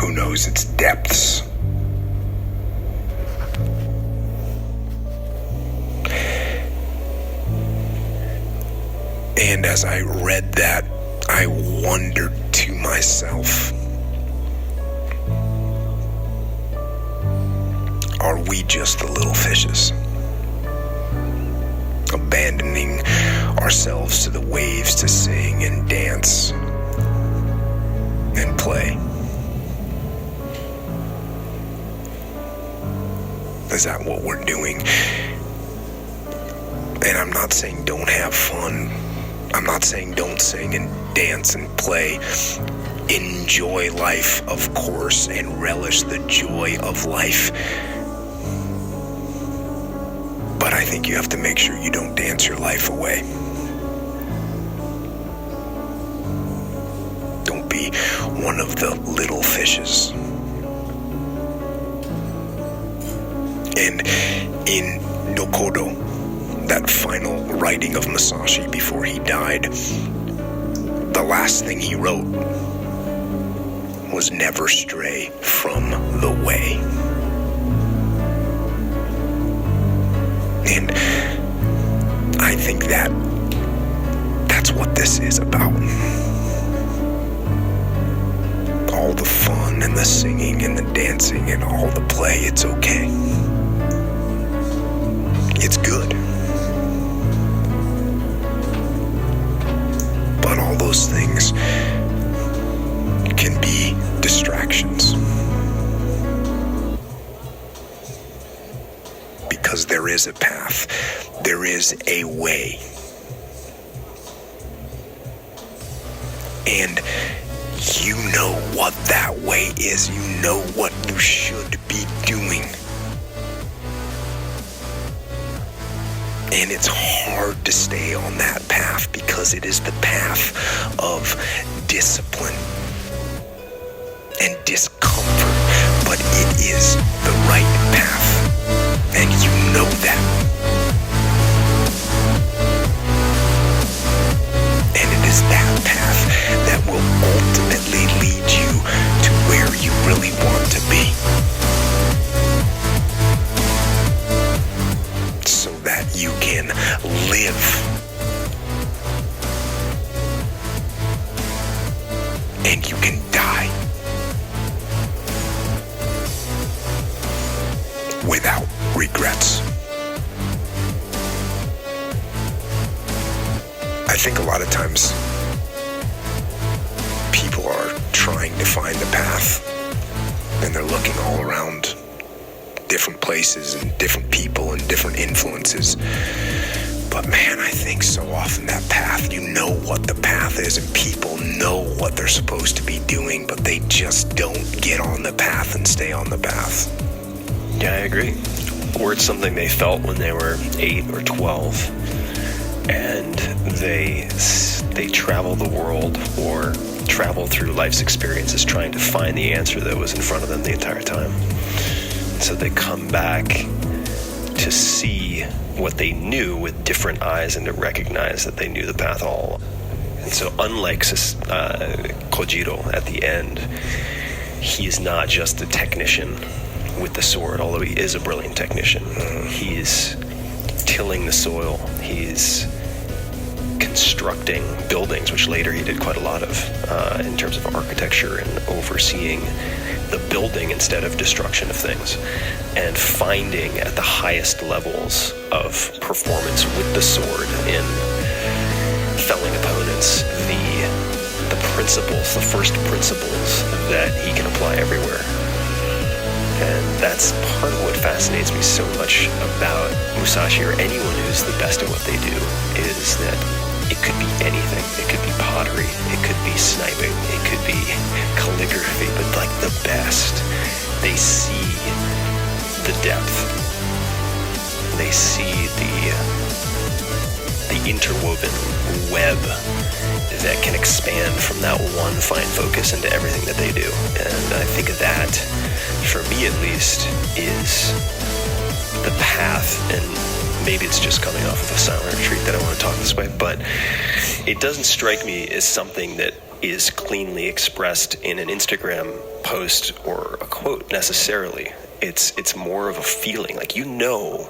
who knows its depths? And as I read that, I wondered to myself, are we just the little fishes? Abandoning ourselves to the waves to sing and dance and play. Is that what we're doing? And I'm not saying don't have fun. I'm not saying don't sing and dance and play. Enjoy life, of course, and relish the joy of life. But I think you have to make sure you don't dance your life away. Don't be one of the little fishes. And in Dokodo, that final writing of Musashi before he died, the last thing he wrote was never stray from the way. And I think that's what this is about. All the fun and the singing and the dancing and all the play, it's okay. It's good. But all those things can be distractions. Because there is a path, there is a way. And you know what that way is, you know what you should be doing. And it's hard to stay on that path because it is the path of discipline and discomfort, but it is the right path, and you know that. And it is that path that will ultimately lead you to where you really want to be. So that you can live and you can die without regrets. I think a lot of times people are trying to find the path and they're looking all around different places and different people and different influences. But man, I think so often that path, you know what the path is and people know what they're supposed to be doing, but they just don't get on the path and stay on the path. Yeah, I agree. Or it's something they felt when they were 8 or 12 and they travel the world or travel through life's experiences trying to find the answer that was in front of them the entire time. So they come back to see what they knew with different eyes and to recognize that they knew the path all along. And so unlike Kojiro at the end, he is not just a technician with the sword, although he is a brilliant technician. He's tilling the soil. He's constructing buildings, which later he did quite a lot of in terms of architecture and overseeing the building instead of destruction of things, and finding at the highest levels of performance with the sword in felling opponents the principles, the first principles that he can apply everywhere. And that's part of what fascinates me so much about Musashi, or anyone who's the best at what they do, is that it could be anything. It could be pottery, it could be sniping, it could be calligraphy, but like the best, they see the depth. They see the interwoven web that can expand from that one fine focus into everything that they do. And I think that, for me at least, is the path. And maybe it's just coming off of a silent retreat that I want to talk this way, but it doesn't strike me as something that is cleanly expressed in an Instagram post or a quote necessarily. It's more of a feeling. Like, you know,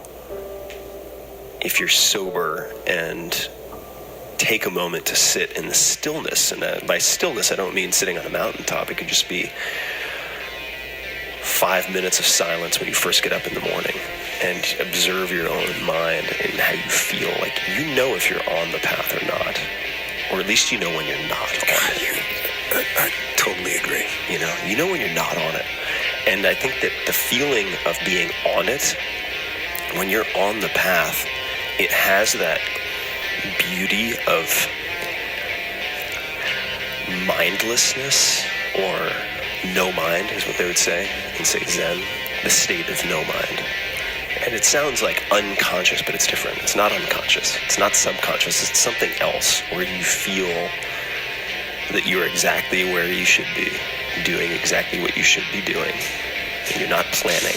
if you're sober and take a moment to sit in the stillness, and by stillness I don't mean sitting on a mountaintop. It could just be 5 minutes of silence when you first get up in the morning and observe your own mind and how you feel. Like, you know if you're on the path or not, or at least you know when you're not on it. I totally agree. You know when you're not on it. And I think that the feeling of being on it, when you're on the path, it has that beauty of mindlessness, or no mind is what they would say in, say, Zen, the state of no mind. And it sounds like unconscious, but it's different. It's not unconscious. It's not subconscious. It's something else where you feel that you're exactly where you should be, doing exactly what you should be doing. And you're not planning.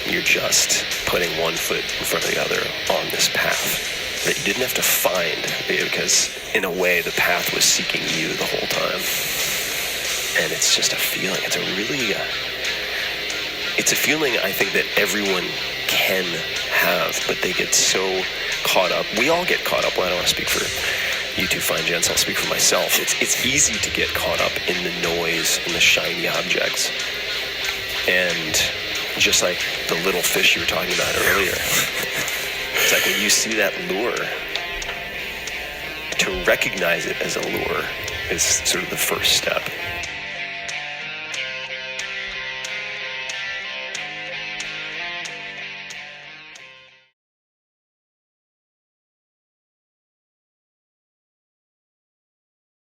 You're just putting one foot in front of the other on this path that you didn't have to find, because in a way the path was seeking you the whole time. And it's just a feeling. It's a feeling I think that everyone can have, but they get so caught up. We all get caught up. Well, I don't want to speak for you two fine gents. I'll speak for myself. It's easy to get caught up in the noise and the shiny objects. And just like the little fish you were talking about earlier, it's like when you see that lure, to recognize it as a lure is sort of the first step.